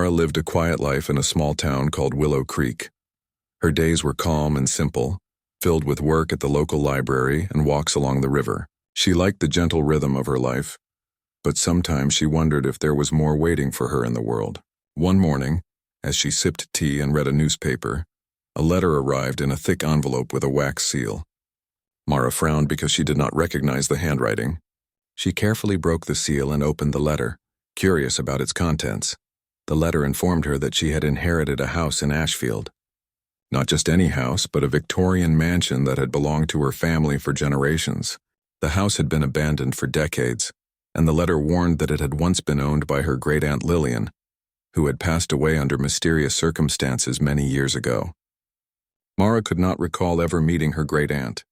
Mara lived a quiet life in a small town called Willow Creek. Her days were calm and simple, filled with work at the local library and walks along the river. She liked the gentle rhythm of her life, but sometimes she wondered if there was more waiting for her in the world. One morning, as she sipped tea and read a newspaper, a letter arrived in a thick envelope with a wax seal. Mara frowned because she did not recognize the handwriting. She carefully broke the seal and opened the letter, curious about its contents. The letter informed her that she had inherited a house in Ashfield. Not just any house, but a Victorian mansion that had belonged to her family for generations. The house had been abandoned for decades, and the letter warned that it had once been owned by her great-aunt Lillian, who had passed away under mysterious circumstances many years ago. Mara could not recall ever meeting her great-aunt.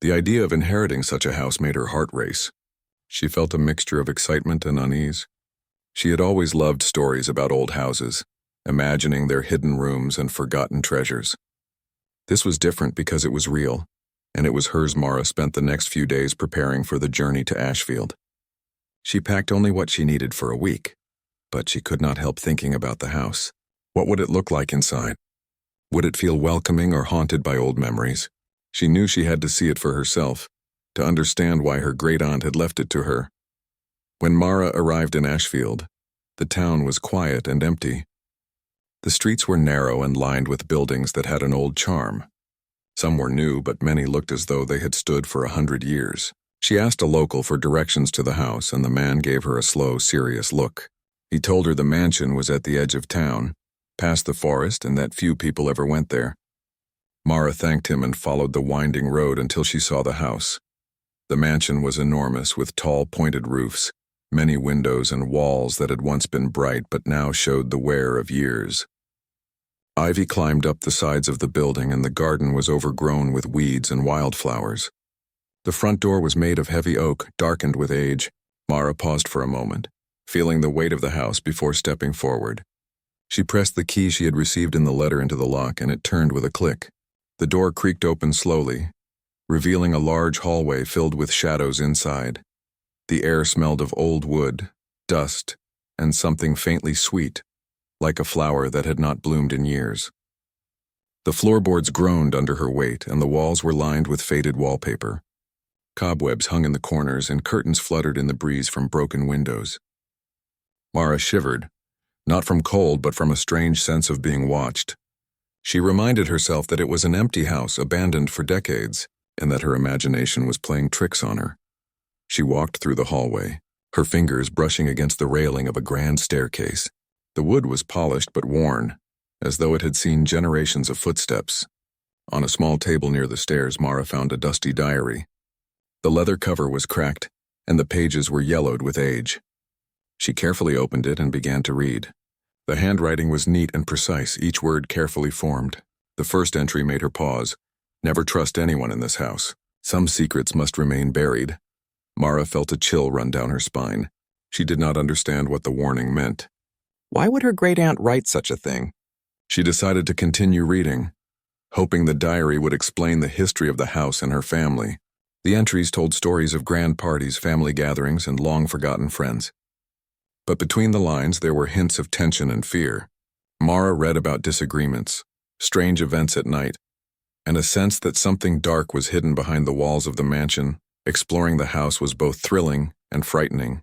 The idea of inheriting such a house made her heart race. She felt a mixture of excitement and unease. She had always loved stories about old houses, imagining their hidden rooms and forgotten treasures. This was different because it was real, and it was hers. Mara spent the next few days preparing for the journey to Ashfield. She packed only what she needed for a week, but she could not help thinking about the house. What would it look like inside? Would it feel welcoming or haunted by old memories? She knew she had to see it for herself, to understand why her great-aunt had left it to her. When Mara arrived in Ashfield, the town was quiet and empty. The streets were narrow and lined with buildings that had an old charm. Some were new, but many looked as though they had stood for 100 years. She asked a local for directions to the house, and the man gave her a slow, serious look. He told her the mansion was at the edge of town, past the forest, and that few people ever went there. Mara thanked him and followed the winding road until she saw the house. The mansion was enormous, with tall, pointed roofs, many windows and walls that had once been bright but now showed the wear of years. Ivy climbed up the sides of the building, and the garden was overgrown with weeds and wildflowers. The front door was made of heavy oak, darkened with age. Mara paused for a moment, feeling the weight of the house before stepping forward. She pressed the key she had received in the letter into the lock, and it turned with a click. The door creaked open slowly, revealing a large hallway filled with shadows inside. The air smelled of old wood, dust, and something faintly sweet, like a flower that had not bloomed in years. The floorboards groaned under her weight, and the walls were lined with faded wallpaper. Cobwebs hung in the corners, and curtains fluttered in the breeze from broken windows. Mara shivered, not from cold but from a strange sense of being watched. She reminded herself that it was an empty house abandoned for decades, and that her imagination was playing tricks on her. She walked through the hallway, her fingers brushing against the railing of a grand staircase. The wood was polished but worn, as though it had seen generations of footsteps. On a small table near the stairs, Mara found a dusty diary. The leather cover was cracked, and the pages were yellowed with age. She carefully opened it and began to read. The handwriting was neat and precise, each word carefully formed. The first entry made her pause. Never trust anyone in this house. Some secrets must remain buried. Mara felt a chill run down her spine. She did not understand what the warning meant. Why would her great-aunt write such a thing? She decided to continue reading, hoping the diary would explain the history of the house and her family. The entries told stories of grand parties, family gatherings, and long-forgotten friends. But between the lines, there were hints of tension and fear. Mara read about disagreements, strange events at night, and a sense that something dark was hidden behind the walls of the mansion. Exploring the house was both thrilling and frightening.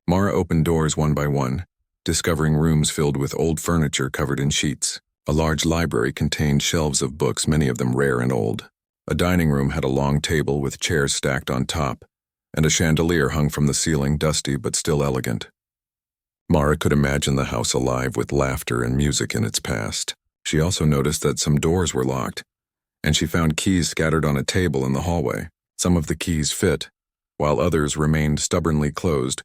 Mara opened doors one by one, discovering rooms filled with old furniture covered in sheets. A large library contained shelves of books, many of them rare and old. A dining room had a long table with chairs stacked on top, and a chandelier hung from the ceiling, dusty but still elegant. Mara could imagine the house alive with laughter and music in its past. She also noticed that some doors were locked, and she found keys scattered on a table in the hallway. Some of the keys fit, while others remained stubbornly closed.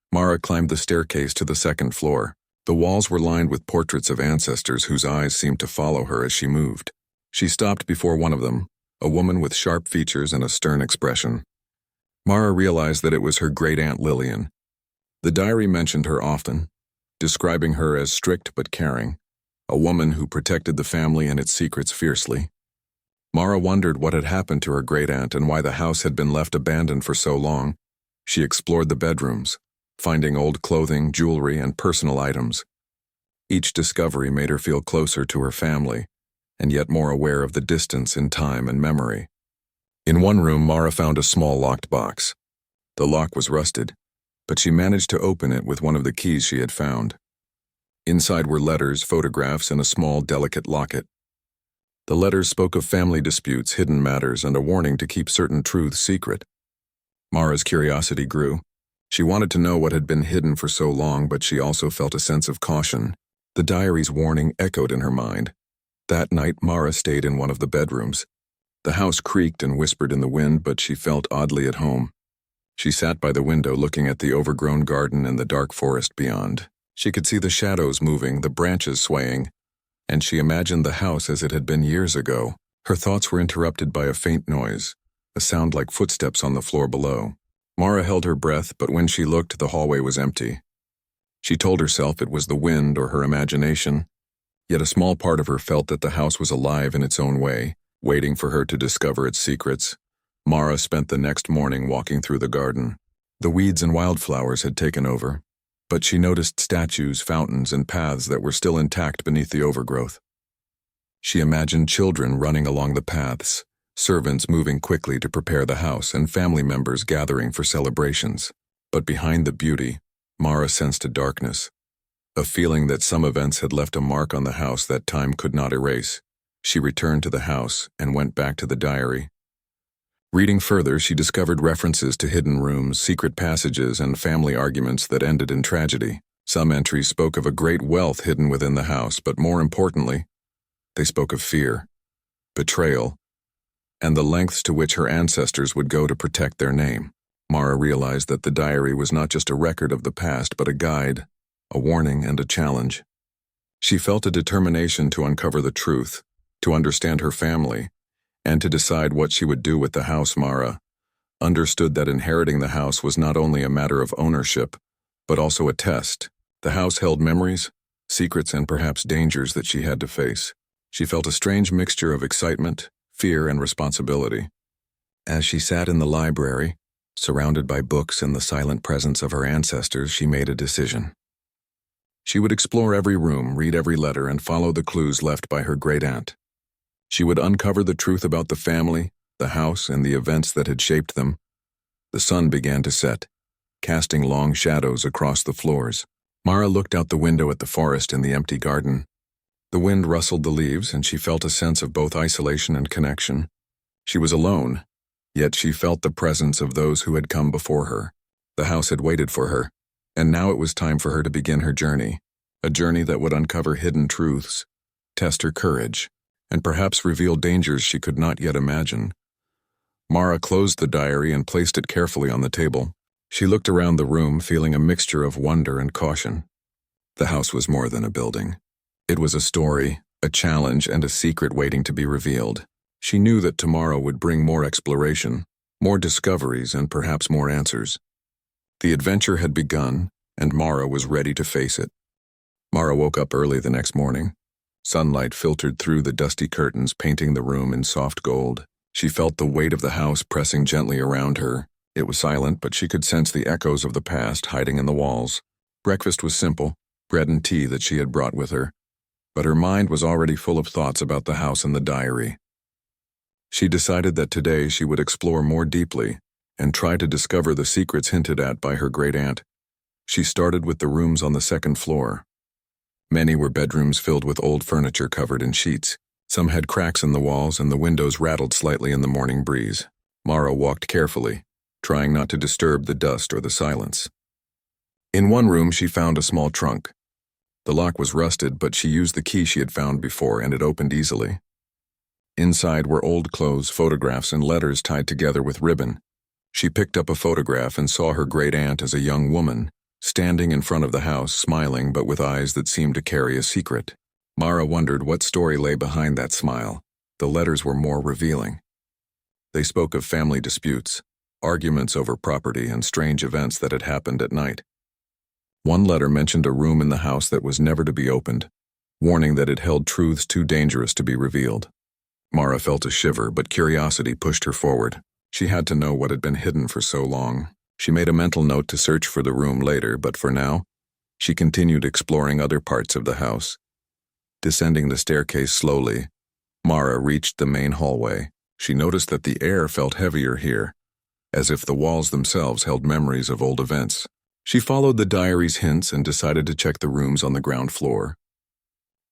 Mara climbed the staircase to the second floor. The walls were lined with portraits of ancestors whose eyes seemed to follow her as she moved. She stopped before one of them, a woman with sharp features and a stern expression. Mara realized that it was her great-aunt Lillian. The diary mentioned her often, describing her as strict but caring, a woman who protected the family and its secrets fiercely. Mara wondered what had happened to her great-aunt and why the house had been left abandoned for so long. She explored the bedrooms, finding old clothing, jewelry, and personal items. Each discovery made her feel closer to her family, and yet more aware of the distance in time and memory. In one room, Mara found a small locked box. The lock was rusted, but she managed to open it with one of the keys she had found. Inside were letters, photographs, and a small, delicate locket. The letters spoke of family disputes, hidden matters, and a warning to keep certain truths secret. Mara's curiosity grew. She wanted to know what had been hidden for so long, but she also felt a sense of caution. The diary's warning echoed in her mind. That night, Mara stayed in one of the bedrooms. The house creaked and whispered in the wind, but she felt oddly at home. She sat by the window looking at the overgrown garden and the dark forest beyond. She could see the shadows moving, the branches swaying, and she imagined the house as it had been years ago. Her thoughts were interrupted by a faint noise, a sound like footsteps on the floor below. Mara held her breath, but when she looked, the hallway was empty. She told herself it was the wind or her imagination, yet a small part of her felt that the house was alive in its own way, waiting for her to discover its secrets. Mara spent the next morning walking through the garden. The weeds and wildflowers had taken over, but she noticed statues, fountains, and paths that were still intact beneath the overgrowth. She imagined children running along the paths, servants moving quickly to prepare the house, and family members gathering for celebrations. But behind the beauty, Mara sensed a darkness, a feeling that some events had left a mark on the house that time could not erase. She returned to the house and went back to the diary. Reading further, she discovered references to hidden rooms, secret passages, and family arguments that ended in tragedy. Some entries spoke of a great wealth hidden within the house, but more importantly, they spoke of fear, betrayal, and the lengths to which her ancestors would go to protect their name. Mara realized that the diary was not just a record of the past, but a guide, a warning, and a challenge. She felt a determination to uncover the truth, to understand her family, and to decide what she would do with the house. Mara understood that inheriting the house was not only a matter of ownership, but also a test. The house held memories, secrets, and perhaps dangers that she had to face. She felt a strange mixture of excitement, fear, and responsibility. As she sat in the library, surrounded by books and the silent presence of her ancestors, she made a decision. She would explore every room, read every letter, and follow the clues left by her great-aunt. She would uncover the truth about the family, the house, and the events that had shaped them. The sun began to set, casting long shadows across the floors. Mara looked out the window at the forest and the empty garden. The wind rustled the leaves, and she felt a sense of both isolation and connection. She was alone, yet she felt the presence of those who had come before her. The house had waited for her, and now it was time for her to begin her journey, a journey that would uncover hidden truths, test her courage, and perhaps reveal dangers she could not yet imagine. Mara closed the diary and placed it carefully on the table. She looked around the room, feeling a mixture of wonder and caution. The house was more than a building. It was a story, a challenge, and a secret waiting to be revealed. She knew that tomorrow would bring more exploration, more discoveries, and perhaps more answers. The adventure had begun, and Mara was ready to face it. Mara woke up early the next morning. Sunlight filtered through the dusty curtains, painting the room in soft gold. She felt the weight of the house pressing gently around her. It was silent, but she could sense the echoes of the past hiding in the walls. Breakfast was simple, bread and tea that she had brought with her, but her mind was already full of thoughts about the house and the diary. She decided that today she would explore more deeply and try to discover the secrets hinted at by her great-aunt. She started with the rooms on the second floor. Many were bedrooms filled with old furniture covered in sheets. Some had cracks in the walls, and the windows rattled slightly in the morning breeze. Mara walked carefully, trying not to disturb the dust or the silence. In one room, she found a small trunk. The lock was rusted, but she used the key she had found before, and it opened easily. Inside were old clothes, photographs, and letters tied together with ribbon. She picked up a photograph and saw her great-aunt as a young woman, standing in front of the house, smiling but with eyes that seemed to carry a secret. Mara wondered what story lay behind that smile. The letters were more revealing. They spoke of family disputes, arguments over property, and strange events that had happened at night. One letter mentioned a room in the house that was never to be opened, warning that it held truths too dangerous to be revealed. Mara felt a shiver, but curiosity pushed her forward. She had to know what had been hidden for so long. She made a mental note to search for the room later, but for now, She continued exploring other parts of the house. Descending the staircase slowly, Mara reached the main hallway. She noticed that the air felt heavier here, as if the walls themselves held memories of old events. She followed the diary's hints and decided to check the rooms on the ground floor.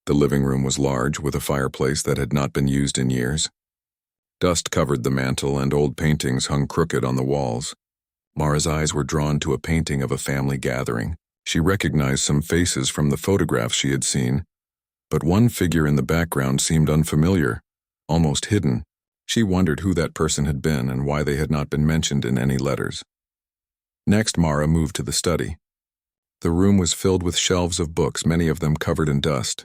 The living room was large, with a fireplace that had not been used in years. Dust covered the mantel and old paintings hung crooked on the walls. Mara's eyes were drawn to a painting of a family gathering. She recognized some faces from the photographs she had seen, but one figure in the background seemed unfamiliar, almost hidden. She wondered who that person had been and why they had not been mentioned in any letters. Next, Mara moved to the study. The room was filled with shelves of books, many of them covered in dust.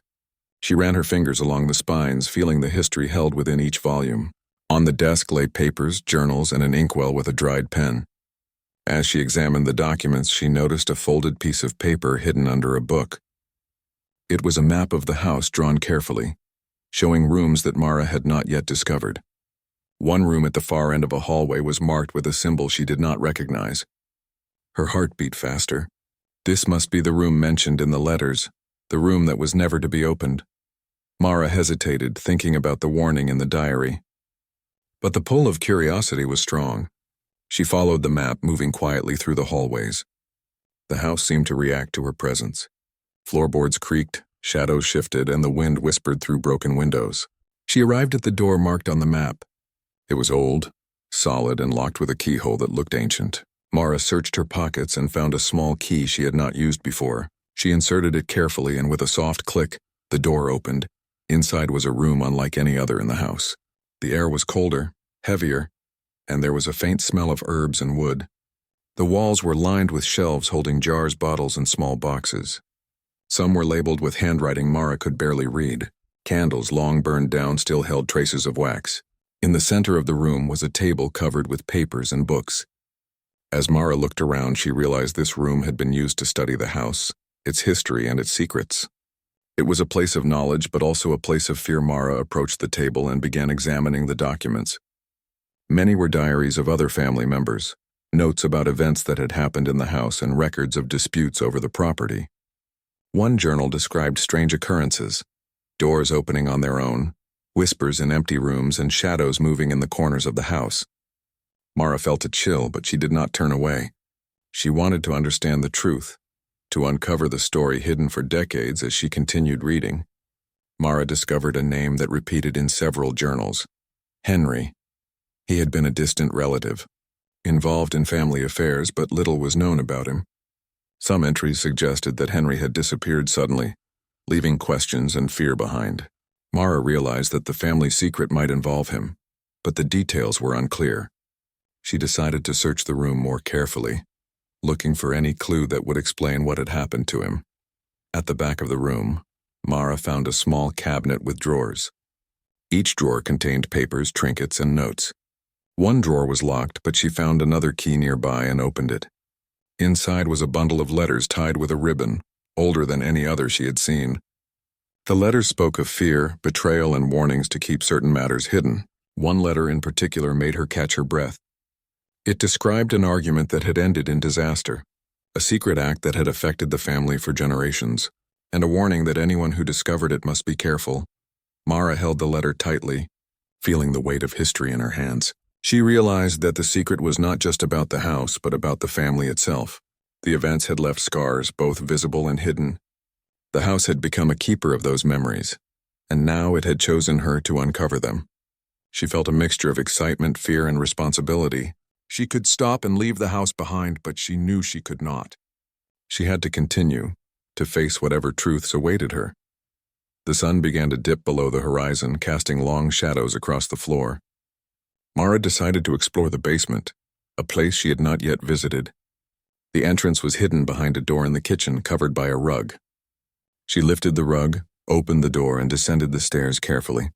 She ran her fingers along the spines, feeling the history held within each volume. On the desk lay papers, journals, and an inkwell with a dried pen. As she examined the documents, she noticed a folded piece of paper hidden under a book. It was a map of the house drawn carefully, showing rooms that Mara had not yet discovered. One room at the far end of a hallway was marked with a symbol she did not recognize. Her heart beat faster. This must be the room mentioned in the letters, the room that was never to be opened. Mara hesitated, thinking about the warning in the diary. But the pull of curiosity was strong. She followed the map, moving quietly through the hallways. The house seemed to react to her presence. Floorboards creaked, shadows shifted, and the wind whispered through broken windows. She arrived at the door marked on the map. It was old, solid, and locked with a keyhole that looked ancient. Mara searched her pockets and found a small key she had not used before. She inserted it carefully, and with a soft click, the door opened. Inside was a room unlike any other in the house. The air was colder, heavier, and there was a faint smell of herbs and wood. The walls were lined with shelves holding jars, bottles, and small boxes. Some were labeled with handwriting Mara could barely read. Candles, long burned down, still held traces of wax. In the center of the room was a table covered with papers and books. As Mara looked around, she realized this room had been used to study the house, its history, and its secrets. It was a place of knowledge, but also a place of fear. Mara approached the table and began examining the documents. Many were diaries of other family members, notes about events that had happened in the house, and records of disputes over the property. One journal described strange occurrences, doors opening on their own, whispers in empty rooms, and shadows moving in the corners of the house. Mara felt a chill, but she did not turn away. She wanted to understand the truth, to uncover the story hidden for decades. As she continued reading, Mara discovered a name that repeated in several journals: Henry. He had been a distant relative, involved in family affairs, but little was known about him. Some entries suggested that Henry had disappeared suddenly, leaving questions and fear behind. Mara realized that the family secret might involve him, but the details were unclear. She decided to search the room more carefully, looking for any clue that would explain what had happened to him. At the back of the room, Mara found a small cabinet with drawers. Each drawer contained papers, trinkets, and notes. One drawer was locked, but she found another key nearby and opened it. Inside was a bundle of letters tied with a ribbon, older than any other she had seen. The letters spoke of fear, betrayal, and warnings to keep certain matters hidden. One letter in particular made her catch her breath. It described an argument that had ended in disaster, a secret act that had affected the family for generations, and a warning that anyone who discovered it must be careful. Mara held the letter tightly, feeling the weight of history in her hands. She realized that the secret was not just about the house, but about the family itself. The events had left scars, both visible and hidden. The house had become a keeper of those memories, and now it had chosen her to uncover them. She felt a mixture of excitement, fear, and responsibility. She could stop and leave the house behind, but she knew she could not. She had to continue, to face whatever truths awaited her. The sun began to dip below the horizon, casting long shadows across the floor. Mara decided to explore the basement, a place she had not yet visited. The entrance was hidden behind a door in the kitchen, covered by a rug. She lifted the rug, opened the door, and descended the stairs carefully.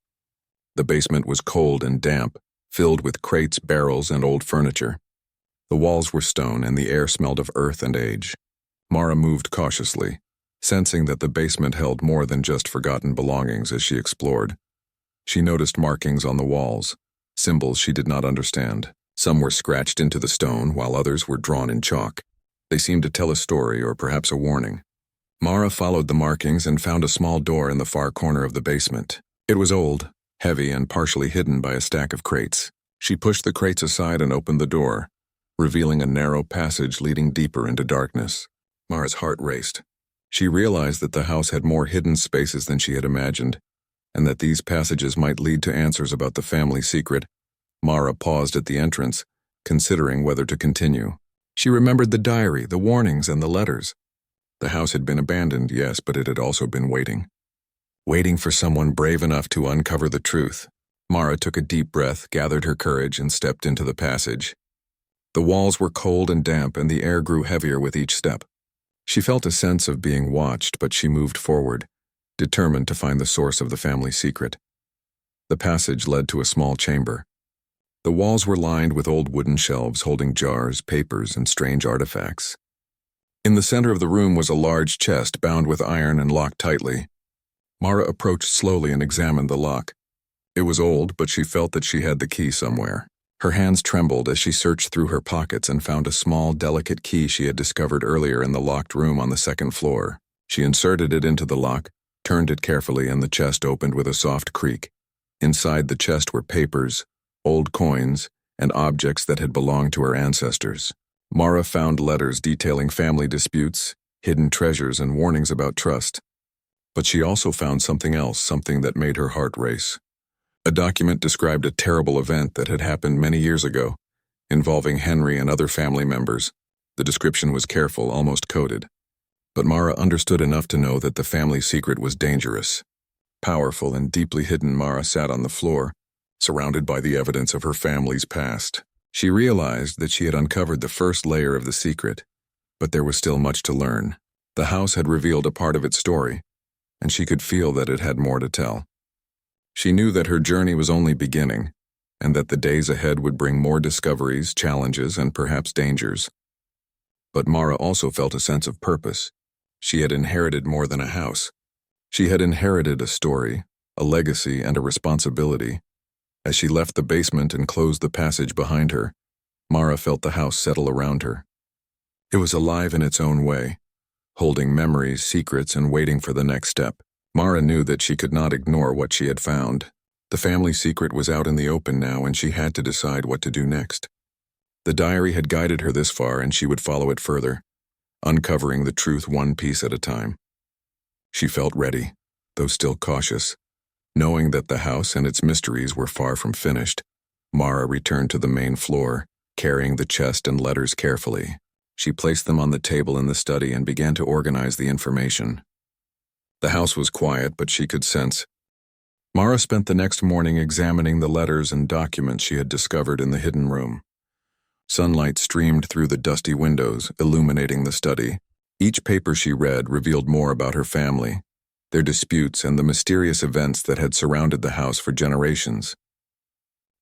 The basement was cold and damp, filled with crates, barrels, and old furniture. The walls were stone, and the air smelled of earth and age. Mara moved cautiously, sensing that the basement held more than just forgotten belongings as she explored. She noticed markings on the walls, symbols she did not understand. Some were scratched into the stone, while others were drawn in chalk. They seemed to tell a story or perhaps a warning. Mara followed the markings and found a small door in the far corner of the basement. It was old, heavy, and partially hidden by a stack of crates. She pushed the crates aside and opened the door, revealing a narrow passage leading deeper into darkness. Mara's heart raced. She realized that the house had more hidden spaces than she had imagined, and that these passages might lead to answers about the family secret. Mara paused at the entrance, considering whether to continue. She remembered the diary, the warnings, and the letters. The house had been abandoned, yes, but it had also been waiting. Waiting for someone brave enough to uncover the truth. Mara took a deep breath, gathered her courage, and stepped into the passage. The walls were cold and damp, and the air grew heavier with each step. She felt a sense of being watched, but she moved forward, determined to find the source of the family secret. The passage led to a small chamber. The walls were lined with old wooden shelves holding jars, papers, and strange artifacts. In the center of the room was a large chest bound with iron and locked tightly. Mara approached slowly and examined the lock. It was old, but she felt that she had the key somewhere. Her hands trembled as she searched through her pockets and found a small, delicate key she had discovered earlier in the locked room on the second floor. She inserted it into the lock, turned it carefully, and the chest opened with a soft creak. Inside the chest were papers, old coins, and objects that had belonged to her ancestors. Mara found letters detailing family disputes, hidden treasures, and warnings about trust. But she also found something else, something that made her heart race. A document described a terrible event that had happened many years ago, involving Henry and other family members. The description was careful, almost coded. But Mara understood enough to know that the family secret was dangerous. Powerful and deeply hidden, Mara sat on the floor, surrounded by the evidence of her family's past. She realized that she had uncovered the first layer of the secret, but there was still much to learn. The house had revealed a part of its story, and she could feel that it had more to tell. She knew that her journey was only beginning, and that the days ahead would bring more discoveries, challenges, and perhaps dangers. But Mara also felt a sense of purpose. She had inherited more than a house. She had inherited a story, a legacy, and a responsibility. As she left the basement and closed the passage behind her, Mara felt the house settle around her. It was alive in its own way, holding memories, secrets, and waiting for the next step. Mara knew that she could not ignore what she had found. The family secret was out in the open now, and she had to decide what to do next. The diary had guided her this far, and she would follow it further, uncovering the truth one piece at a time. She felt ready, though still cautious. Knowing that the house and its mysteries were far from finished, Mara returned to the main floor, carrying the chest and letters carefully. She placed them on the table in the study and began to organize the information. The house was quiet, but she could sense. Mara spent the next morning examining the letters and documents she had discovered in the hidden room. Sunlight streamed through the dusty windows, illuminating the study. Each paper she read revealed more about her family, their disputes, and the mysterious events that had surrounded the house for generations.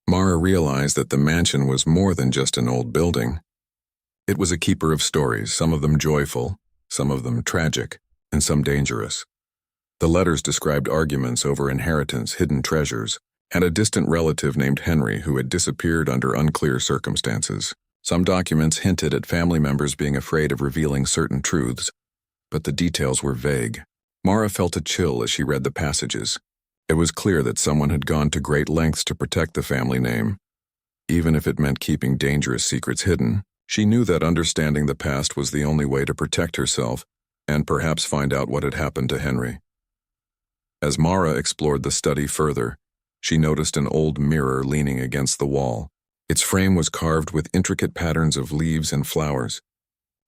Mara realized that the mansion was more than just an old building. It was a keeper of stories, some of them joyful, some of them tragic, and some dangerous. The letters described arguments over inheritance, hidden treasures, and a distant relative named Henry who had disappeared under unclear circumstances. Some documents hinted at family members being afraid of revealing certain truths, but the details were vague. Mara felt a chill as she read the passages. It was clear that someone had gone to great lengths to protect the family name. Even if it meant keeping dangerous secrets hidden, she knew that understanding the past was the only way to protect herself and perhaps find out what had happened to Henry. As Mara explored the study further, she noticed an old mirror leaning against the wall. Its frame was carved with intricate patterns of leaves and flowers.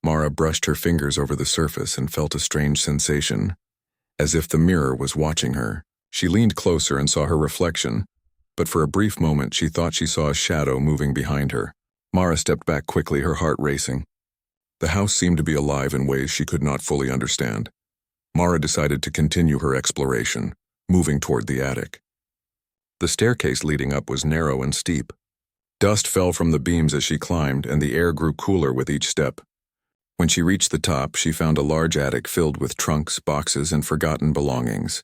Mara brushed her fingers over the surface and felt a strange sensation, as if the mirror was watching her. She leaned closer and saw her reflection, but for a brief moment she thought she saw a shadow moving behind her. Mara stepped back quickly, her heart racing. The house seemed to be alive in ways she could not fully understand. Mara decided to continue her exploration, moving toward the attic. The staircase leading up was narrow and steep. Dust fell from the beams as she climbed, and the air grew cooler with each step. When she reached the top, she found a large attic filled with trunks, boxes, and forgotten belongings.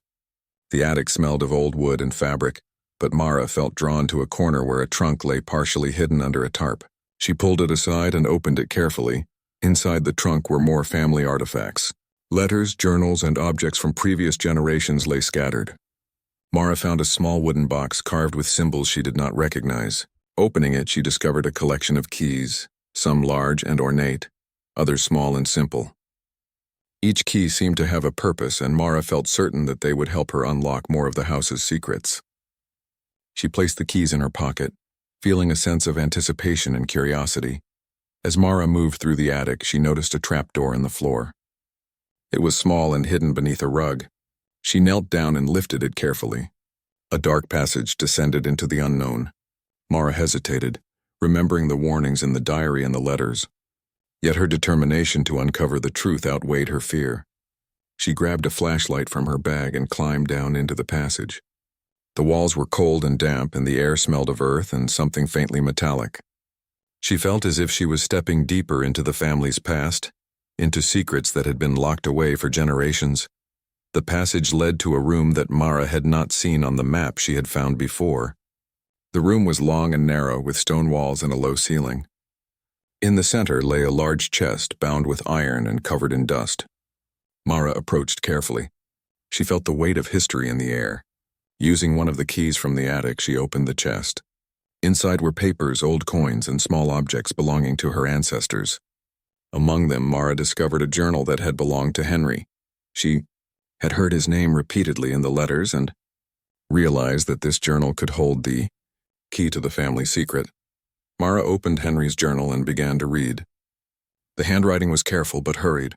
The attic smelled of old wood and fabric, but Mara felt drawn to a corner where a trunk lay partially hidden under a tarp. She pulled it aside and opened it carefully. Inside the trunk were more family artifacts. Letters, journals, and objects from previous generations lay scattered. Mara found a small wooden box carved with symbols she did not recognize. Opening it, she discovered a collection of keys, some large and ornate, others small and simple. Each key seemed to have a purpose, and Mara felt certain that they would help her unlock more of the house's secrets. She placed the keys in her pocket, feeling a sense of anticipation and curiosity. As Mara moved through the attic, she noticed a trapdoor in the floor. It was small and hidden beneath a rug. She knelt down and lifted it carefully. A dark passage descended into the unknown. Mara hesitated, remembering the warnings in the diary and the letters. Yet her determination to uncover the truth outweighed her fear. She grabbed a flashlight from her bag and climbed down into the passage. The walls were cold and damp, and the air smelled of earth and something faintly metallic. She felt as if she was stepping deeper into the family's past, into secrets that had been locked away for generations. The passage led to a room that Mara had not seen on the map she had found before. The room was long and narrow, with stone walls and a low ceiling. In the center lay a large chest bound with iron and covered in dust. Mara approached carefully. She felt the weight of history in the air. Using one of the keys from the attic, she opened the chest. Inside were papers, old coins, and small objects belonging to her ancestors. Among them, Mara discovered a journal that had belonged to Henry. She had heard his name repeatedly in the letters and realized that this journal could hold the key to the family secret. Mara opened Henry's journal and began to read. The handwriting was careful but hurried.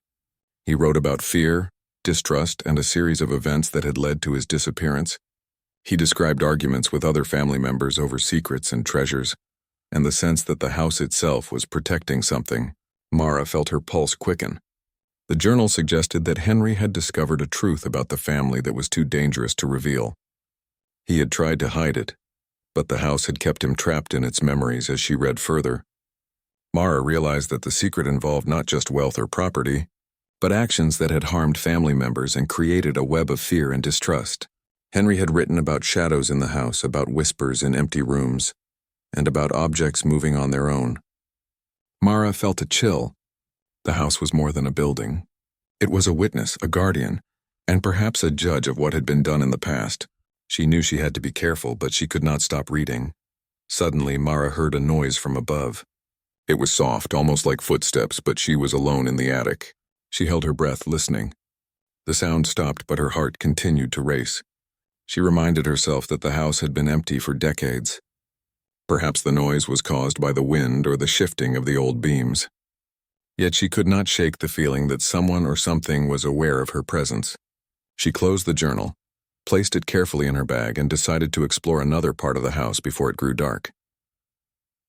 He wrote about fear, distrust, and a series of events that had led to his disappearance. He described arguments with other family members over secrets and treasures, and the sense that the house itself was protecting something. Mara felt her pulse quicken. The journal suggested that Henry had discovered a truth about the family that was too dangerous to reveal. He had tried to hide it, but the house had kept him trapped in its memories. As she read further, Mara realized that the secret involved not just wealth or property, but actions that had harmed family members and created a web of fear and distrust. Henry had written about shadows in the house, about whispers in empty rooms, and about objects moving on their own. Mara felt a chill. The house was more than a building. It was a witness, a guardian, and perhaps a judge of what had been done in the past. She knew she had to be careful, but she could not stop reading. Suddenly, Mara heard a noise from above. It was soft, almost like footsteps, but she was alone in the attic. She held her breath, listening. The sound stopped, but her heart continued to race. She reminded herself that the house had been empty for decades. Perhaps the noise was caused by the wind or the shifting of the old beams. Yet she could not shake the feeling that someone or something was aware of her presence. She closed the journal, placed it carefully in her bag, and decided to explore another part of the house before it grew dark.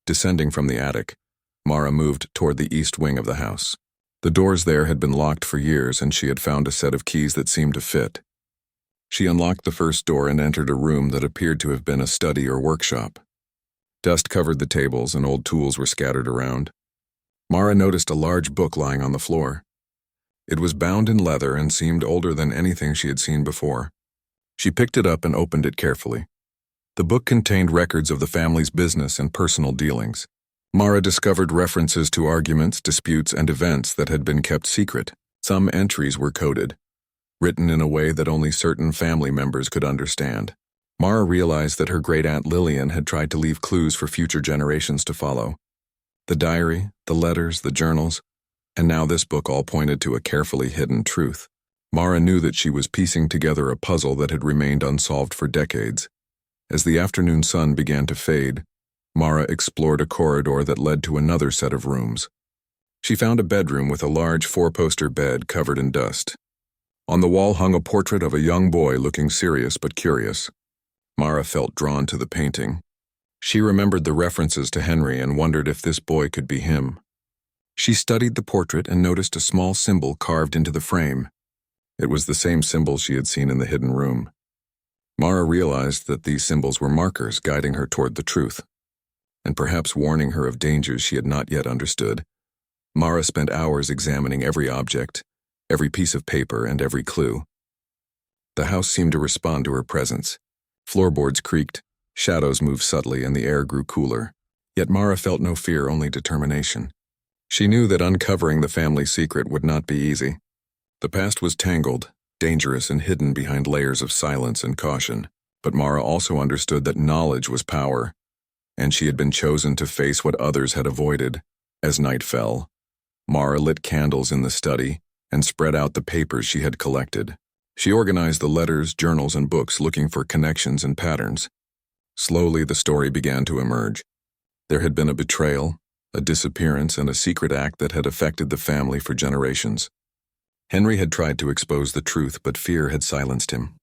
Descending from the attic, Mara moved toward the east wing of the house. The doors there had been locked for years, and she had found a set of keys that seemed to fit. She unlocked the first door and entered a room that appeared to have been a study or workshop. Dust covered the tables and old tools were scattered around. Mara noticed a large book lying on the floor. It was bound in leather and seemed older than anything she had seen before. She picked it up and opened it carefully. The book contained records of the family's business and personal dealings. Mara discovered references to arguments, disputes, and events that had been kept secret. Some entries were coded, written in a way that only certain family members could understand. Mara realized that her great-aunt Lillian had tried to leave clues for future generations to follow. The diary, the letters, the journals, and now this book all pointed to a carefully hidden truth. Mara knew that she was piecing together a puzzle that had remained unsolved for decades. As the afternoon sun began to fade, Mara explored a corridor that led to another set of rooms. She found a bedroom with a large four-poster bed covered in dust. On the wall hung a portrait of a young boy looking serious but curious. Mara felt drawn to the painting. She remembered the references to Henry and wondered if this boy could be him. She studied the portrait and noticed a small symbol carved into the frame. It was the same symbol she had seen in the hidden room. Mara realized that these symbols were markers guiding her toward the truth, and perhaps warning her of dangers she had not yet understood. Mara spent hours examining every object, every piece of paper, and every clue. The house seemed to respond to her presence. Floorboards creaked, shadows moved subtly, and the air grew cooler. Yet Mara felt no fear, only determination. She knew that uncovering the family secret would not be easy. The past was tangled, dangerous, and hidden behind layers of silence and caution. But Mara also understood that knowledge was power, and she had been chosen to face what others had avoided. As night fell, Mara lit candles in the study and spread out the papers she had collected. She organized the letters, journals, and books, looking for connections and patterns. Slowly, the story began to emerge. There had been a betrayal, a disappearance, and a secret act that had affected the family for generations. Henry had tried to expose the truth, but fear had silenced him.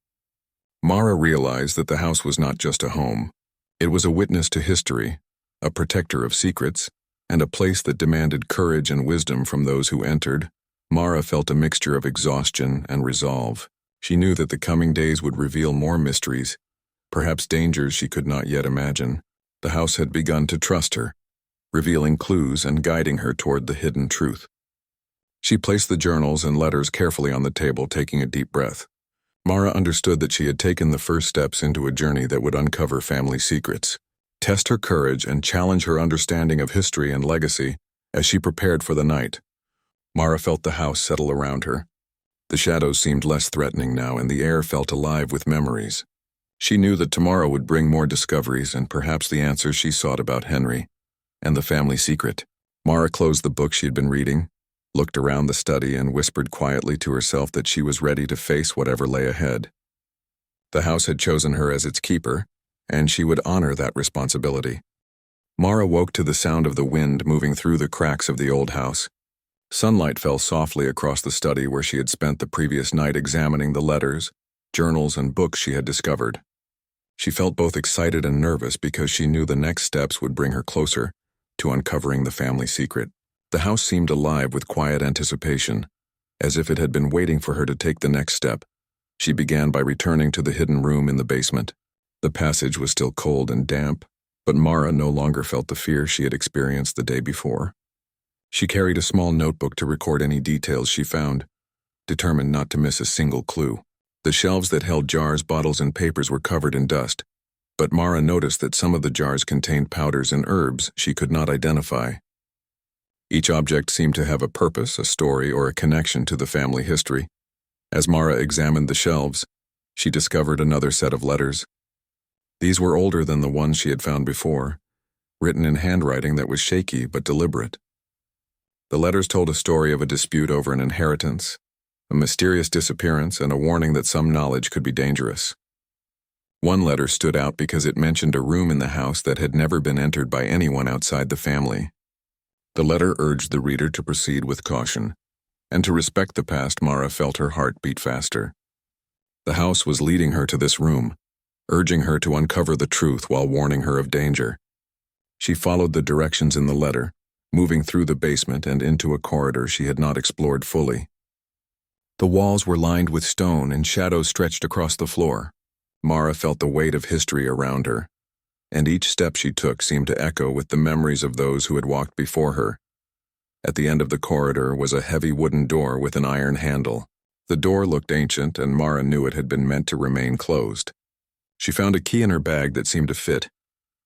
Mara realized that the house was not just a home. It was a witness to history, a protector of secrets, and a place that demanded courage and wisdom from those who entered. Mara felt a mixture of exhaustion and resolve. She knew that the coming days would reveal more mysteries, perhaps dangers she could not yet imagine. The house had begun to trust her, revealing clues and guiding her toward the hidden truth. She placed the journals and letters carefully on the table, taking a deep breath. Mara understood that she had taken the first steps into a journey that would uncover family secrets, test her courage, and challenge her understanding of history and legacy. As she prepared for the night, Mara felt the house settle around her. The shadows seemed less threatening now, and the air felt alive with memories. She knew that tomorrow would bring more discoveries and perhaps the answers she sought about Henry and the family secret. Mara closed the book she had been reading, looked around the study, and whispered quietly to herself that she was ready to face whatever lay ahead. The house had chosen her as its keeper, and she would honor that responsibility. Mara woke to the sound of the wind moving through the cracks of the old house. Sunlight fell softly across the study where she had spent the previous night examining the letters, journals, and books she had discovered. She felt both excited and nervous because she knew the next steps would bring her closer to uncovering the family secret. The house seemed alive with quiet anticipation, as if it had been waiting for her to take the next step. She began by returning to the hidden room in the basement. The passage was still cold and damp, but Mara no longer felt the fear she had experienced the day before. She carried a small notebook to record any details she found, determined not to miss a single clue. The shelves that held jars, bottles, and papers were covered in dust, but Mara noticed that some of the jars contained powders and herbs she could not identify. Each object seemed to have a purpose, a story, or a connection to the family history. As Mara examined the shelves, she discovered another set of letters. These were older than the ones she had found before, written in handwriting that was shaky but deliberate. The letters told a story of a dispute over an inheritance, a mysterious disappearance, and a warning that some knowledge could be dangerous. One letter stood out because it mentioned a room in the house that had never been entered by anyone outside the family. The letter urged the reader to proceed with caution, and to respect the past. Mara felt her heart beat faster. The house was leading her to this room, urging her to uncover the truth while warning her of danger. She followed the directions in the letter, moving through the basement and into a corridor she had not explored fully. The walls were lined with stone and shadows stretched across the floor. Mara felt the weight of history around her, and each step she took seemed to echo with the memories of those who had walked before her. At the end of the corridor was a heavy wooden door with an iron handle. The door looked ancient, and Mara knew it had been meant to remain closed. She found a key in her bag that seemed to fit,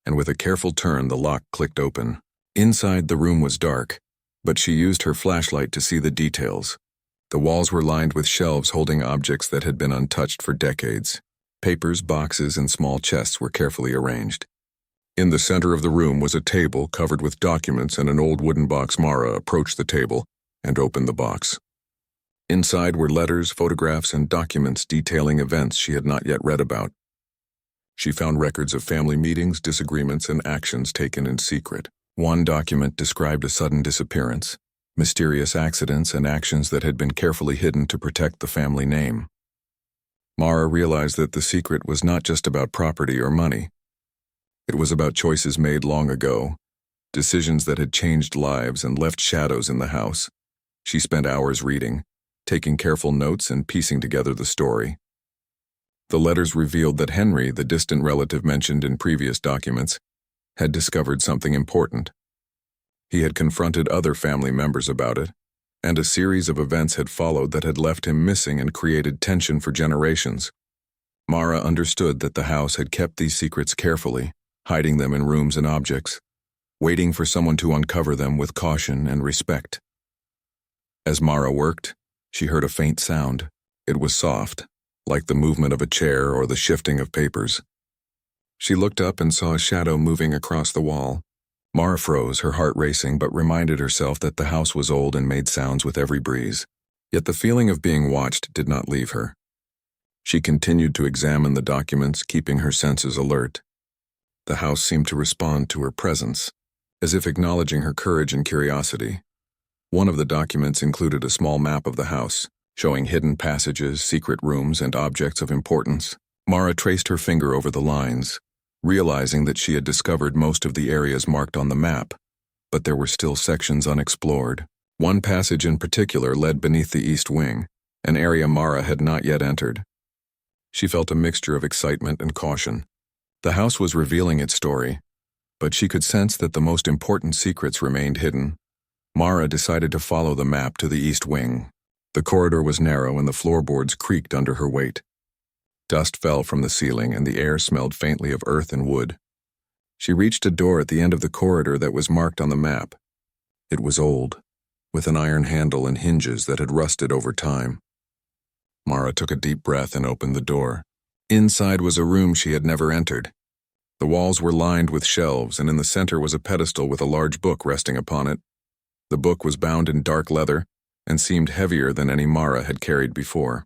and with a careful turn the lock clicked open. Inside, the room was dark, but she used her flashlight to see the details. The walls were lined with shelves holding objects that had been untouched for decades. Papers, boxes, and small chests were carefully arranged. In the center of the room was a table covered with documents and an old wooden box. Mara approached the table and opened the box. Inside were letters, photographs, and documents detailing events she had not yet read about. She found records of family meetings, disagreements, and actions taken in secret. One document described a sudden disappearance, mysterious accidents, and actions that had been carefully hidden to protect the family name. Mara realized that the secret was not just about property or money. It was about choices made long ago, decisions that had changed lives and left shadows in the house. She spent hours reading, taking careful notes and piecing together the story. The letters revealed that Henry, the distant relative mentioned in previous documents, had discovered something important. He had confronted other family members about it, and a series of events had followed that had left him missing and created tension for generations. Mara understood that the house had kept these secrets carefully, hiding them in rooms and objects, waiting for someone to uncover them with caution and respect. As Mara worked, She heard a faint sound. It was soft, like the movement of a chair or the shifting of papers. She looked up and saw a shadow moving across the wall. Mara froze, her heart racing, but reminded herself that the house was old and made sounds with every breeze. Yet the feeling of being watched did not leave her. She continued to examine the documents, keeping her senses alert. The house seemed to respond to her presence, as if acknowledging her courage and curiosity. One of the documents included a small map of the house, showing hidden passages, secret rooms, and objects of importance. Mara traced her finger over the lines, realizing that she had discovered most of the areas marked on the map, but there were still sections unexplored. One passage in particular led beneath the east wing, an area Mara had not yet entered. She felt a mixture of excitement and caution. The house was revealing its story, but she could sense that the most important secrets remained hidden. Mara decided to follow the map to the east wing. The corridor was narrow and the floorboards creaked under her weight. Dust fell from the ceiling and the air smelled faintly of earth and wood. She reached a door at the end of the corridor that was marked on the map. It was old, with an iron handle and hinges that had rusted over time. Mara took a deep breath and opened the door. Inside was a room she had never entered. The walls were lined with shelves, and in the center was a pedestal with a large book resting upon it. The book was bound in dark leather and seemed heavier than any Mara had carried before.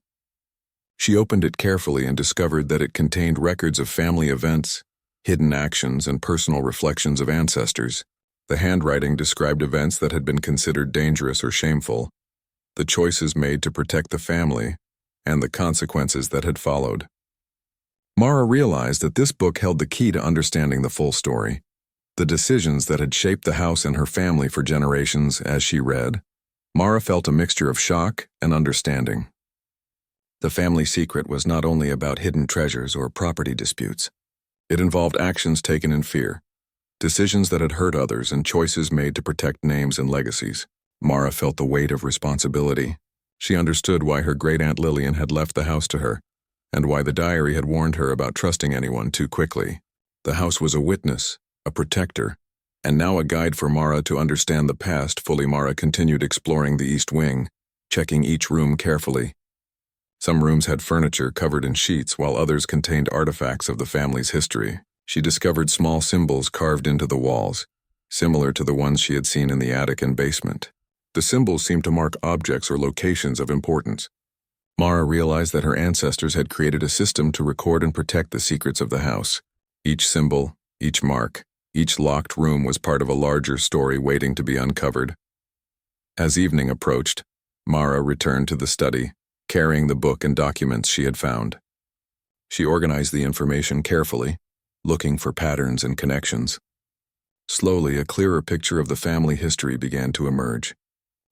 She opened it carefully and discovered that it contained records of family events, hidden actions, and personal reflections of ancestors. The handwriting described events that had been considered dangerous or shameful, the choices made to protect the family, and the consequences that had followed. Mara realized that this book held the key to understanding the full story, the decisions that had shaped the house and her family for generations. As she read, Mara felt a mixture of shock and understanding. The family secret was not only about hidden treasures or property disputes. It involved actions taken in fear, decisions that had hurt others, and choices made to protect names and legacies. Mara felt the weight of responsibility. She understood why her great-aunt Lillian had left the house to her, and why the diary had warned her about trusting anyone too quickly. The house was a witness, a protector, and now a guide for Mara to understand the past fully. Mara continued exploring the east wing, checking each room carefully. Some rooms had furniture covered in sheets, while others contained artifacts of the family's history. She discovered small symbols carved into the walls, similar to the ones she had seen in the attic and basement. The symbols seemed to mark objects or locations of importance. Mara realized that her ancestors had created a system to record and protect the secrets of the house. Each symbol, each mark, each locked room was part of a larger story waiting to be uncovered. As evening approached, Mara returned to the study, carrying the book and documents she had found. She organized the information carefully, looking for patterns and connections. Slowly, a clearer picture of the family history began to emerge.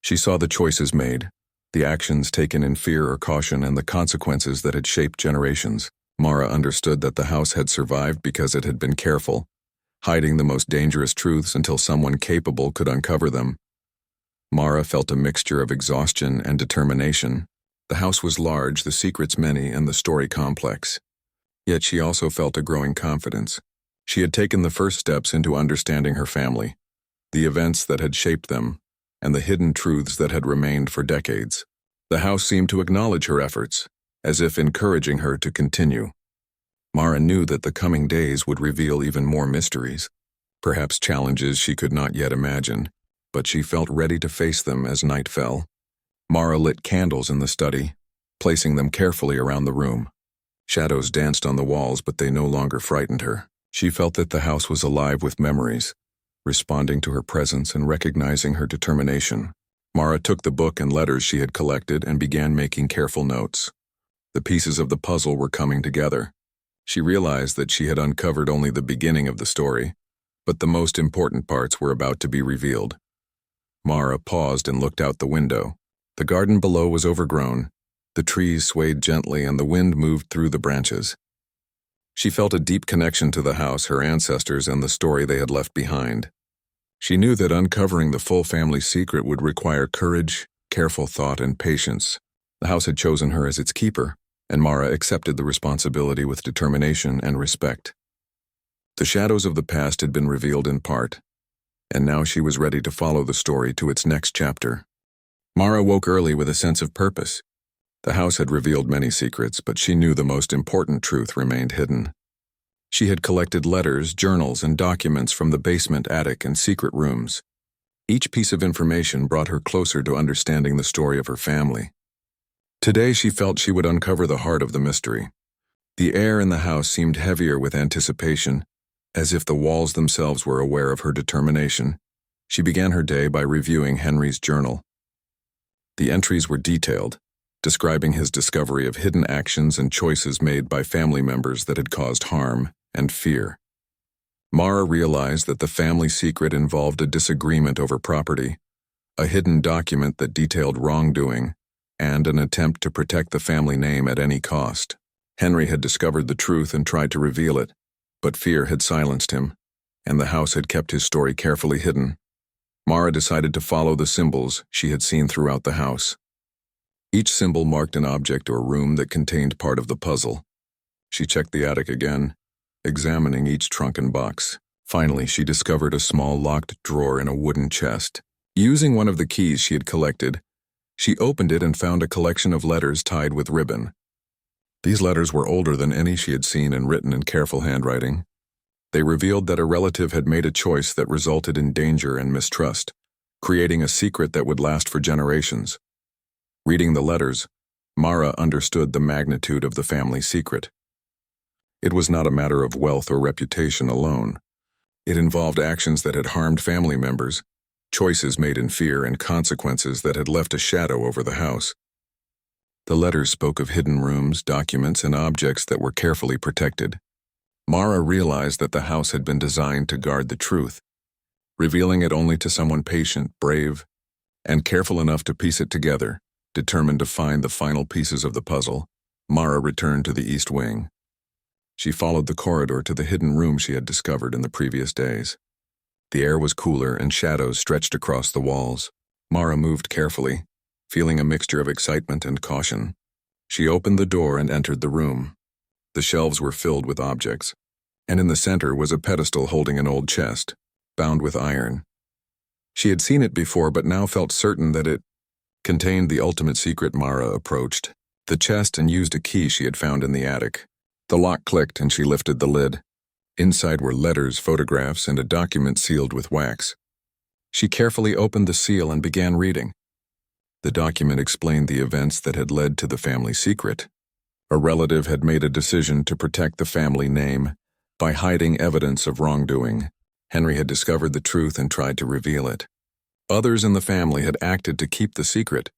She saw the choices made, the actions taken in fear or caution, and the consequences that had shaped generations. Mara understood that the house had survived because it had been careful, hiding the most dangerous truths until someone capable could uncover them. Mara felt a mixture of exhaustion and determination. The house was large, the secrets many, and the story complex. Yet she also felt a growing confidence. She had taken the first steps into understanding her family, the events that had shaped them, and the hidden truths that had remained for decades. The house seemed to acknowledge her efforts, as if encouraging her to continue. Mara knew that the coming days would reveal even more mysteries, perhaps challenges she could not yet imagine, but she felt ready to face them as night fell. Mara lit candles in the study, placing them carefully around the room. Shadows danced on the walls, but they no longer frightened her. She felt that the house was alive with memories, responding to her presence and recognizing her determination. Mara took the book and letters she had collected and began making careful notes. The pieces of the puzzle were coming together. She realized that she had uncovered only the beginning of the story, but the most important parts were about to be revealed. Mara paused and looked out the window. The garden below was overgrown. The trees swayed gently and the wind moved through the branches. She felt a deep connection to the house, her ancestors, and the story they had left behind. She knew that uncovering the full family secret would require courage, careful thought, and patience. The house had chosen her as its keeper, and Mara accepted the responsibility with determination and respect. The shadows of the past had been revealed in part, and now she was ready to follow the story to its next chapter. Mara woke early with a sense of purpose. The house had revealed many secrets, but she knew the most important truth remained hidden. She had collected letters, journals, and documents from the basement, attic, and secret rooms. Each piece of information brought her closer to understanding the story of her family. Today she felt she would uncover the heart of the mystery. The air in the house seemed heavier with anticipation, as if the walls themselves were aware of her determination. She began her day by reviewing Henry's journal. The entries were detailed, describing his discovery of hidden actions and choices made by family members that had caused harm and fear. Mara realized that the family secret involved a disagreement over property, a hidden document that detailed wrongdoing, and an attempt to protect the family name at any cost. Henry had discovered the truth and tried to reveal it, but fear had silenced him, and the house had kept his story carefully hidden. Mara decided to follow the symbols she had seen throughout the house. Each symbol marked an object or room that contained part of the puzzle. She checked the attic again, examining each trunk and box. Finally, she discovered a small locked drawer in a wooden chest. Using one of the keys she had collected, she opened it and found a collection of letters tied with ribbon. These letters were older than any she had seen and written in careful handwriting. They revealed that a relative had made a choice that resulted in danger and mistrust, creating a secret that would last for generations. Reading the letters, Mara understood the magnitude of the family secret. It was not a matter of wealth or reputation alone. It involved actions that had harmed family members, choices made in fear, and consequences that had left a shadow over the house. The letters spoke of hidden rooms, documents, and objects that were carefully protected. Mara realized that the house had been designed to guard the truth, revealing it only to someone patient, brave, and careful enough to piece it together. Determined to find the final pieces of the puzzle, Mara returned to the east wing. She followed the corridor to the hidden room she had discovered in the previous days. The air was cooler and shadows stretched across the walls. Mara moved carefully, feeling a mixture of excitement and caution. She opened the door and entered the room. The shelves were filled with objects, and in the center was a pedestal holding an old chest, bound with iron. She had seen it before, but now felt certain that it contained the ultimate secret. Mara approached the chest and used a key she had found in the attic. The lock clicked and she lifted the lid. Inside were letters, photographs, and a document sealed with wax. She carefully opened the seal and began reading. The document explained the events that had led to the family secret. A relative had made a decision to protect the family name by hiding evidence of wrongdoing. Henry had discovered the truth and tried to reveal it. Others in the family had acted to keep the secret,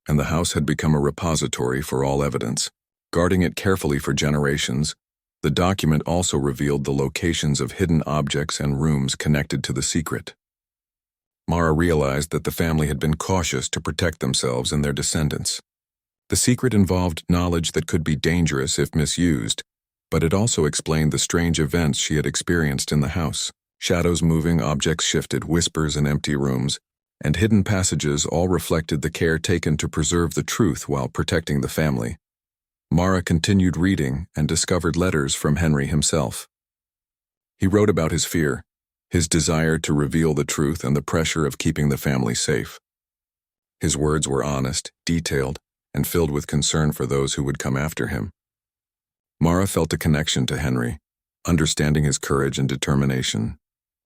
and the house had become a repository for all evidence. Guarding it carefully for generations, the document also revealed the locations of hidden objects and rooms connected to the secret. Mara realized that the family had been cautious to protect themselves and their descendants. The secret involved knowledge that could be dangerous if misused, but it also explained the strange events she had experienced in the house. Shadows moving, objects shifted, whispers in empty rooms, and hidden passages all reflected the care taken to preserve the truth while protecting the family. Mara continued reading and discovered letters from Henry himself. He wrote about his fear, his desire to reveal the truth, and the pressure of keeping the family safe. His words were honest, detailed, and filled with concern for those who would come after him. Mara felt a connection to Henry, understanding his courage and determination.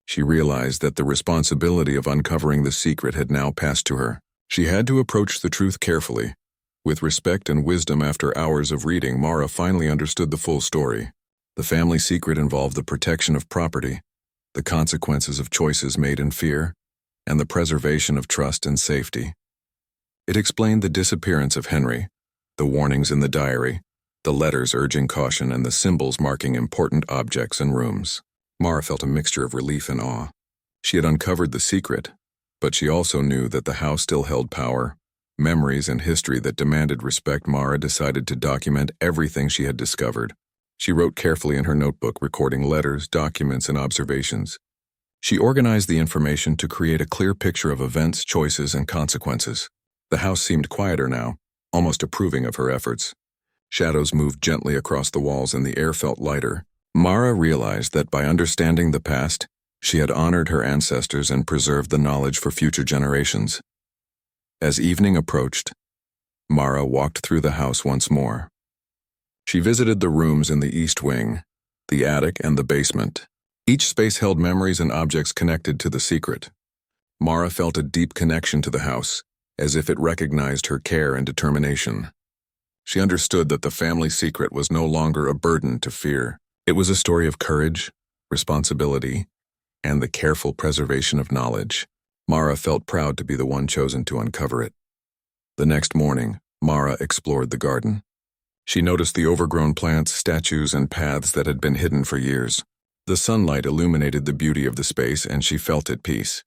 She realized that the responsibility of uncovering the secret had now passed to her. She had to approach the truth carefully. With respect and wisdom. After hours of reading, Mara finally understood the full story. The family secret involved the protection of property, the consequences of choices made in fear, and the preservation of trust and safety. It explained the disappearance of Henry, the warnings in the diary, the letters urging caution, and the symbols marking important objects and rooms. Mara felt a mixture of relief and awe. She had uncovered the secret, but she also knew that the house still held power, memories, and history that demanded respect. Mara decided to document everything she had discovered. She wrote carefully in her notebook, recording letters, documents, and observations. She organized the information to create a clear picture of events, choices, and consequences. The house seemed quieter now, almost approving of her efforts. Shadows moved gently across the walls and the air felt lighter. Mara realized that by understanding the past, she had honored her ancestors and preserved the knowledge for future generations. As evening approached, Mara walked through the house once more. She visited the rooms in the east wing, the attic, and the basement. Each space held memories and objects connected to the secret. Mara felt a deep connection to the house, as if it recognized her care and determination. She understood that the family secret was no longer a burden to fear. It was a story of courage, responsibility, and the careful preservation of knowledge. Mara felt proud to be the one chosen to uncover it. The next morning, Mara explored the garden. She noticed the overgrown plants, statues, and paths that had been hidden for years. The sunlight illuminated the beauty of the space, and she felt at peace.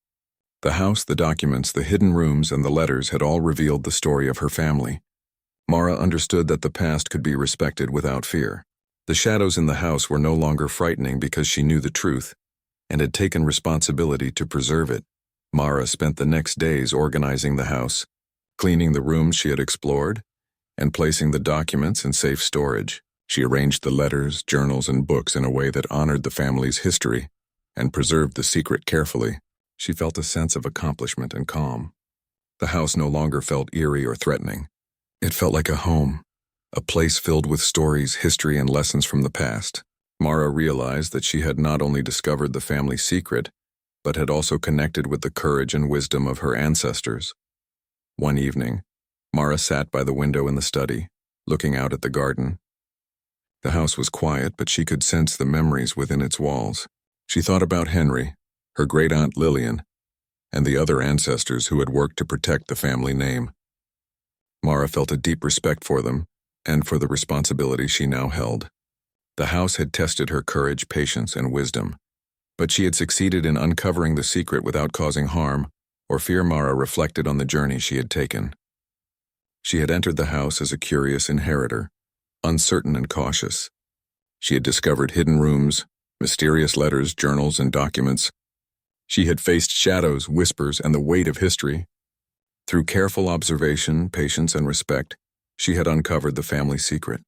The house, the documents, the hidden rooms, and the letters had all revealed the story of her family. Mara understood that the past could be respected without fear. The shadows in the house were no longer frightening because she knew the truth and had taken responsibility to preserve it. Mara spent the next days organizing the house, cleaning the rooms she had explored, and placing the documents in safe storage. She arranged the letters, journals, and books in a way that honored the family's history and preserved the secret carefully. She felt a sense of accomplishment and calm. The house no longer felt eerie or threatening. It felt like a home, a place filled with stories, history, and lessons from the past. Mara realized that she had not only discovered the family secret, but had also connected with the courage and wisdom of her ancestors. One evening, Mara sat by the window in the study, looking out at the garden. The house was quiet, but she could sense the memories within its walls. She thought about Henry, her great-aunt Lillian, and the other ancestors who had worked to protect the family name. Mara felt a deep respect for them and for the responsibility she now held. The house had tested her courage, patience, and wisdom, but she had succeeded in uncovering the secret without causing harm or fear. Mara reflected on the journey she had taken. She had entered the house as a curious inheritor, uncertain and cautious. She had discovered hidden rooms, mysterious letters, journals, and documents. She had faced shadows, whispers, and the weight of history. Through careful observation, patience, and respect, she had uncovered the family secret.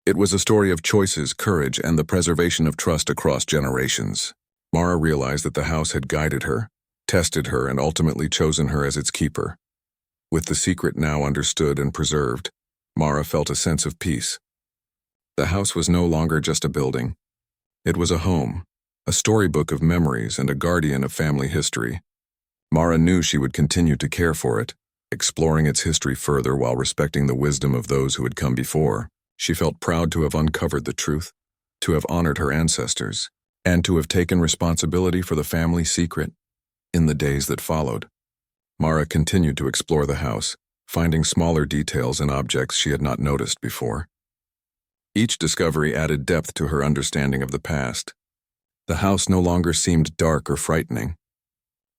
It was a story of choices, courage, and the preservation of trust across generations. Mara realized that the house had guided her, tested her, and ultimately chosen her as its keeper. With the secret now understood and preserved, Mara felt a sense of peace. The house was no longer just a building. It was a home, a storybook of memories, and a guardian of family history. Mara knew she would continue to care for it, exploring its history further while respecting the wisdom of those who had come before. She felt proud to have uncovered the truth, to have honored her ancestors, and to have taken responsibility for the family secret. In the days that followed, Mara continued to explore the house, finding smaller details and objects she had not noticed before. Each discovery added depth to her understanding of the past. The house no longer seemed dark or frightening.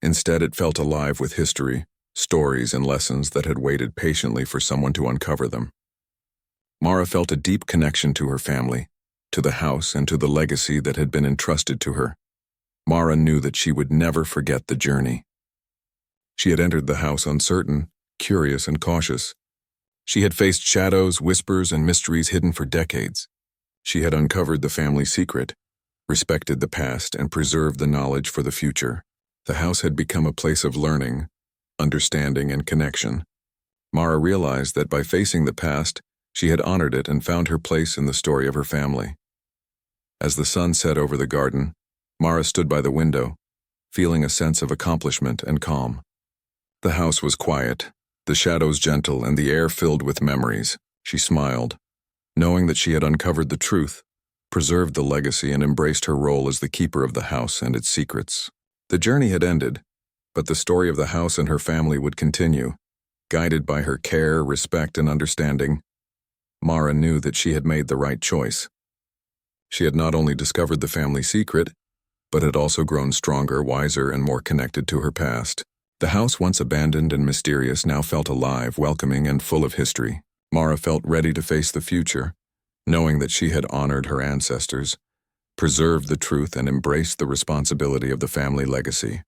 Instead, it felt alive with history, stories, and lessons that had waited patiently for someone to uncover them. Mara felt a deep connection to her family, to the house, and to the legacy that had been entrusted to her. Mara knew that she would never forget the journey. She had entered the house uncertain, curious, and cautious. She had faced shadows, whispers, and mysteries hidden for decades. She had uncovered the family secret, respected the past, and preserved the knowledge for the future. The house had become a place of learning, understanding, and connection. Mara realized that by facing the past, she had honored it and found her place in the story of her family. As the sun set over the garden, Mara stood by the window, feeling a sense of accomplishment and calm. The house was quiet, the shadows gentle, and the air filled with memories. She smiled, knowing that she had uncovered the truth, preserved the legacy, and embraced her role as the keeper of the house and its secrets. The journey had ended, but the story of the house and her family would continue. Guided by her care, respect, and understanding, Mara knew that she had made the right choice. She had not only discovered the family secret, but had also grown stronger, wiser, and more connected to her past. The house, once abandoned and mysterious, now felt alive, welcoming, and full of history. Mara felt ready to face the future, knowing that she had honored her ancestors, preserved the truth, and embraced the responsibility of the family legacy.